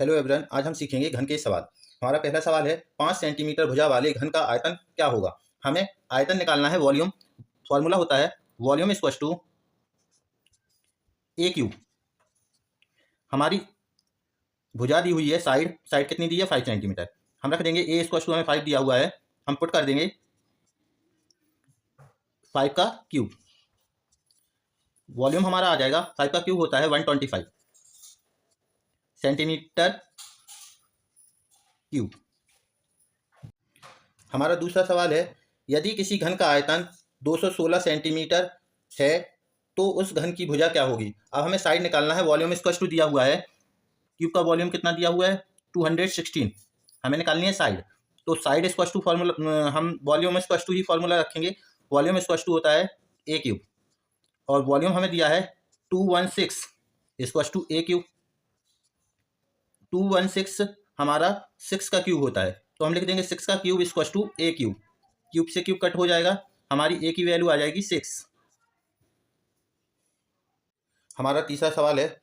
Hello everyone, आज हम सीखेंगे घन के सवाल। हमारा पहला सवाल है 5 सेंटीमीटर भुजा वाले घन का आयतन क्या होगा। हमें आयतन निकालना है। वॉल्यूम फॉर्मूला होता है volume equal to A cube. हमारी भुजा दी हुई है, साइड साइड कितनी दी है 5 सेंटीमीटर। हम रख देंगे ए इक्वल टू, हमें 5 दिया हुआ है, हम पुट कर देंगे 5 का क्यूब। वॉल्यूम हमारा आ जाएगा 5 का क्यूब होता है 125 सेंटीमीटर क्यूब। हमारा दूसरा सवाल है यदि किसी घन का आयतन 216 सेंटीमीटर है तो उस घन की भुजा क्या होगी। अब हमें साइड निकालना है। वॉल्यूम इक्वल टू दिया हुआ है, क्यूब का वॉल्यूम कितना दिया हुआ है 216, हमें निकालनी है साइड। तो साइड इक्वल टू फार्मूला, हम वॉल्यूम इक्वल टू ही फार्मूला रखेंगे। वॉल्यूम इक्वल टू होता है ए क्यूब और वॉल्यूम हमें दिया है 216 इक्वल टू ए क्यूब। 216 हमारा 6 का क्यूब होता है, तो हम लिख देंगे 6 का cube equal to A cube. Cube से क्यूब कट हो जाएगा, हमारी ए की वैल्यू आ जाएगी 6। हमारा तीसरा सवाल है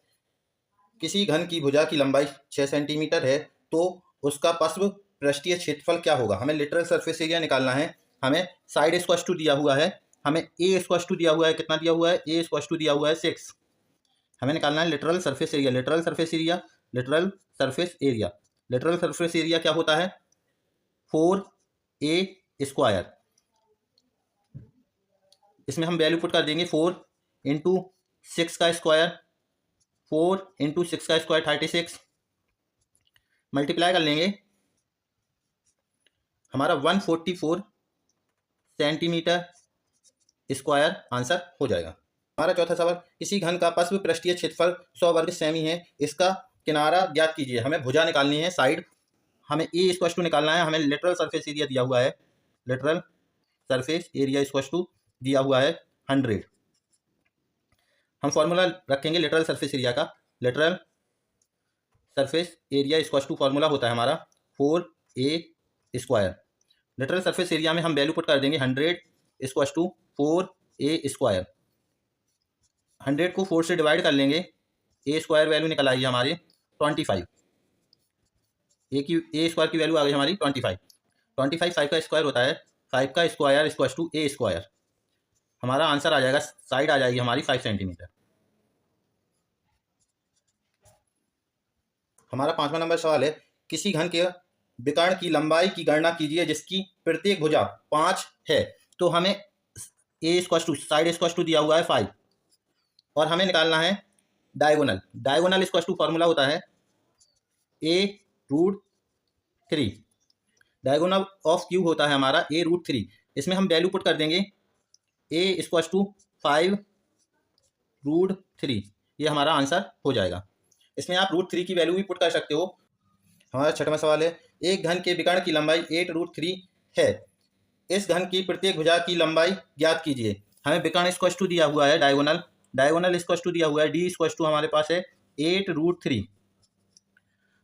किसी घन की भुजा की लंबाई 6 सेंटीमीटर है तो उसका पार्श्व पृष्ठीय क्षेत्रफल क्या होगा। हमें लिटरल सरफेस एरिया निकालना है। हमें साइड इक्वल टू दिया हुआ है, हमें ए इक्वल टू दिया हुआ है, कितना दिया हुआ है ए इक्वल टू दिया हुआ है 6। हमें निकालना है lateral surface area. Literal surface area literal surface area literal surface area क्या होता है 4a स्क्वायर। इसमें हम वैल्यू पुट कर देंगे 4 इंटू 6 का स्क्वायर, 4 इंटू 6 का स्क्वायर 36, मल्टीप्लाई कर लेंगे, हमारा 144 सेंटीमीटर स्क्वायर आंसर हो जाएगा। हमारा चौथा सवाल किसी घन का पार्श्व पृष्ठीय क्षेत्रफल 100 वर्ग सेमी है, इसका किनारा ज्ञात कीजिए। हमें भुजा निकालनी है, साइड हमें ए इक्वल टू निकालना है। हमें लिटरल सरफेस एरिया दिया हुआ है, lateral surface area equal to दिया हुआ है 100। हम फॉर्मूला रखेंगे लिटरल सरफेस एरिया का। Lateral surface area equal to formula होता है हमारा 4a square. Literal surface area में हम वैल्यू पुट कर देंगे 100 इक्वल टू 4a स्क्वायर। 100 को 4 से डिवाइड कर लेंगे, ए स्क्वायर वैल्यू निकल आई हमारी 25। ए स्क्वायर की वैल्यू आ गई हमारी 25। 25 5 का स्क्वायर होता है, 5 का square equal to A square. हमारा आंसर आ जाएगा, साइड आ जाएगी हमारी 5 सेंटीमीटर। हमारा 5वां नंबर सवाल है किसी घन के विकर्ण की लंबाई की गणना कीजिए जिसकी प्रत्येक भुजा 5 है। तो हमें a equal to side equal to दिया हुआ है 5 और हमें निकालना है diagonal. Diagonal equal to formula होता है a√3। डायगोनल ऑफ क्यूब होता है हमारा a√3। इसमें हम वैल्यू पुट कर देंगे a इक्वल टू 5√3, ये हमारा आंसर हो जाएगा। इसमें आप √3 की वैल्यू भी पुट कर सकते हो। हमारा 6वां सवाल है एक घन के विकर्ण की लंबाई 8√3 है, इस घन की प्रत्येक भुजा की लंबाई ज्ञात कीजिए। हमें विकर्ण इक्वल टू दिया हुआ है डायगोनल, डायगोनल इक्वल टू दिया हुआ है d इक्वल टू हमारे पास है 8√3।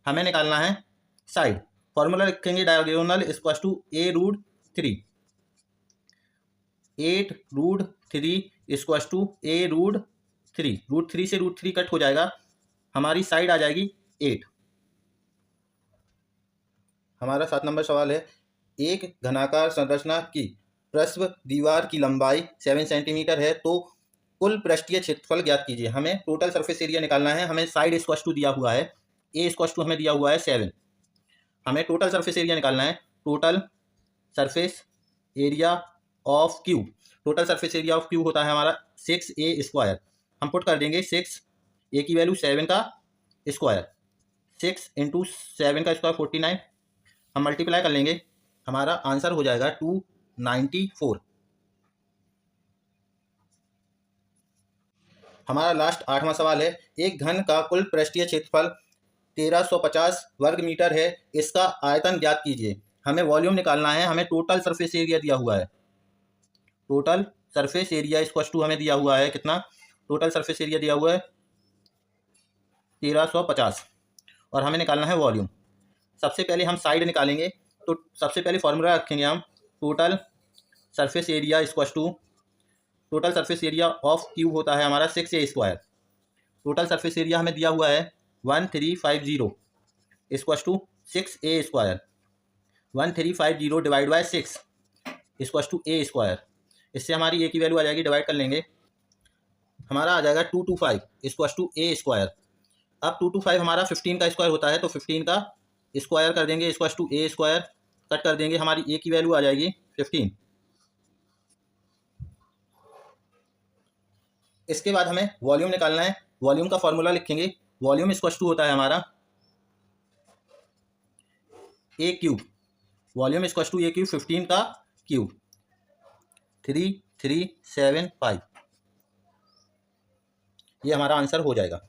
हमें निकालना है साइड। फॉर्मूला लिखेंगे diagonal equal to a√3। 8√3 equal to a√3। √3 से √3 कट हो जाएगा, हमारी साइड आ जाएगी 8। हमारा 7 नंबर सवाल है एक घनाकार संरचना की पृष्ठ दीवार की लंबाई 7 सेंटीमीटर है तो कुल पृष्ठीय क्षेत्रफल ज्ञात कीजिए। हमें टोटल सरफेस एरिया निकालना है। हमें साइड इक्वल टू दिया हुआ है, ए इक्वल टू हमें दिया हुआ है 7। हमें टोटल सरफेस एरिया निकालना है। Total surface area of cube, total surface area of cube होता है हमारा 6a स्क्वायर। हम पुट कर देंगे 6, ए की वैल्यू 7 का स्क्वायर, 6 इंटू 7 का स्क्वायर 49, हम मल्टीप्लाई कर लेंगे, हमारा आंसर हो जाएगा 294। हमारा लास्ट 8वां सवाल है एक घन का कुल पृष्ठीय क्षेत्रफल 1350 वर्ग मीटर है, इसका आयतन ज्ञात कीजिए। हमें वॉल्यूम निकालना है। हमें टोटल सरफेस एरिया दिया हुआ है, total surface area equal to हमें दिया हुआ है कितना, टोटल सरफेस एरिया दिया हुआ है 1350 और हमें निकालना है वॉल्यूम। सबसे पहले हम साइड निकालेंगे, तो सबसे पहले फॉर्मूला रखेंगे हम total surface area equal to, total surface area of cube होता है हमारा 6a square. Total surface area हमें दिया हुआ है 1350 equal to 6a²। 1350 divide by 6 equal to a²। इससे हमारी a की वैल्यू आ जाएगी, डिवाइड कर लेंगे, हमारा आ जाएगा 225 इक्वल टू a²। अब 225 हमारा 15 का स्क्वायर होता है, तो 15 का स्क्वायर कर देंगे इक्वल टू a², कट कर देंगे, हमारी a की वैल्यू आ जाएगी 15। इसके बाद हमें वॉल्यूम निकालना है। वॉल्यूम का फॉर्मूला लिखेंगे। वॉल्यूम इक्वल टू होता है हमारा a³। Volume equal to a³, 15 का क्यूब, 3375। ये हमारा आंसर हो जाएगा।